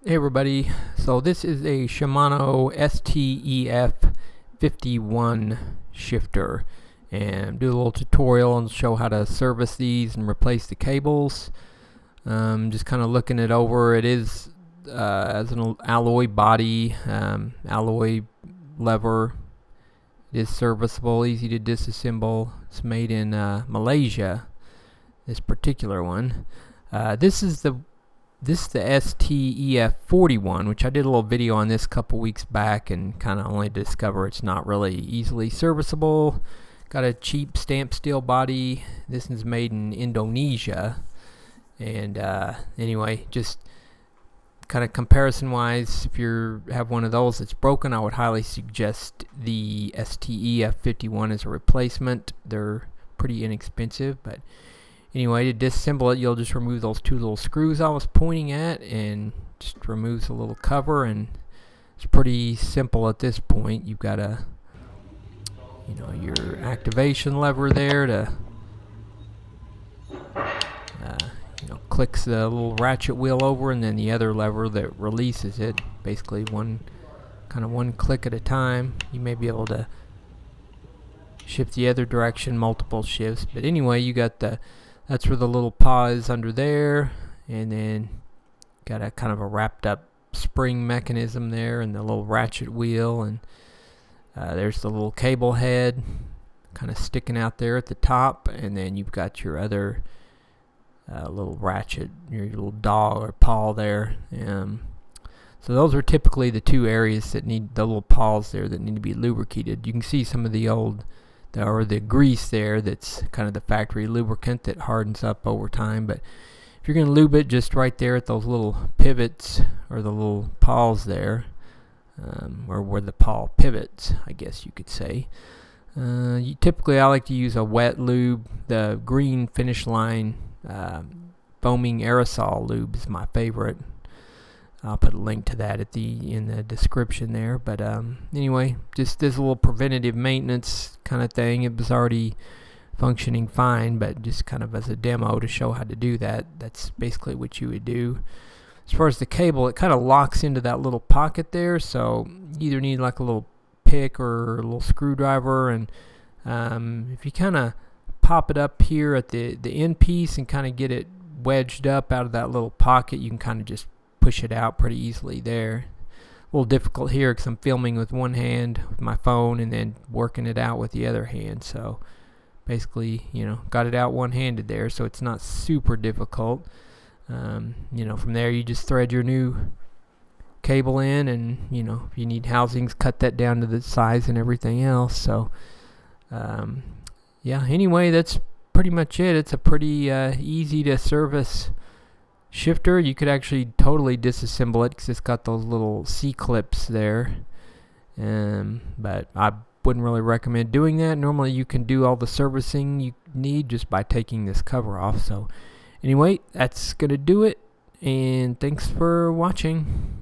Hey everybody, so this is a Shimano ST EF51 shifter, and do a little tutorial and show how to service these and replace the cables. Just kind of looking it over. It is as an alloy body, alloy lever. It is serviceable, easy to disassemble. It's made in Malaysia, this particular one. This is the ST-EF41, which I did a little video on this a couple weeks back and kind of only discover it's not really easily serviceable. Got a cheap stamped steel body. This is made in Indonesia. And anyway, just kind of comparison wise, if you have one of those that's broken, I would highly suggest the ST-EF51 as a replacement. They're pretty inexpensive, but anyway, to disassemble it, you'll just remove those two little screws I was pointing at and just removes a little cover, and it's pretty simple at this point. You've got your activation lever there to clicks the little ratchet wheel over, and then the other lever that releases it. Basically one click at a time. You may be able to shift the other direction multiple shifts, but anyway, you got that's where the little paw is under there, and then got a kind of a wrapped up spring mechanism there and the little ratchet wheel, and there's the little cable head kind of sticking out there at the top, and then you've got your other little ratchet, your little dog or paw there. So those are typically the two areas that need the little paws there that need to be lubricated. You can see some of the old the grease there, that's kind of the factory lubricant that hardens up over time. But if you're going to lube it, just right there at those little pivots or the little paws there, or where the paw pivots, I guess you could say. Typically I like to use a wet lube. The green Finish Line foaming aerosol lube is my favorite. I'll put a link to that in the description there. But anyway, just this little preventative maintenance kind of thing. It was already functioning fine, but just kind of as a demo to show how to do that. That's basically what you would do. As far as the cable, it kind of locks into that little pocket there, so you either need like a little pick or a little screwdriver, and if you kind of pop it up here at the end piece and kind of get it wedged up out of that little pocket, you can kind of just push it out pretty easily there. A little difficult here because I'm filming with one hand with my phone and then working it out with the other hand, so basically got it out one-handed there, so it's not super difficult. From there you just thread your new cable in, and if you need housings, cut that down to the size and everything else. So yeah, anyway, that's pretty much it. It's a pretty easy to service shifter. You could actually totally disassemble it because it's got those little C-clips there, but I wouldn't really recommend doing that. Normally you can do all the servicing you need just by taking this cover off. So anyway, that's gonna do it, and thanks for watching.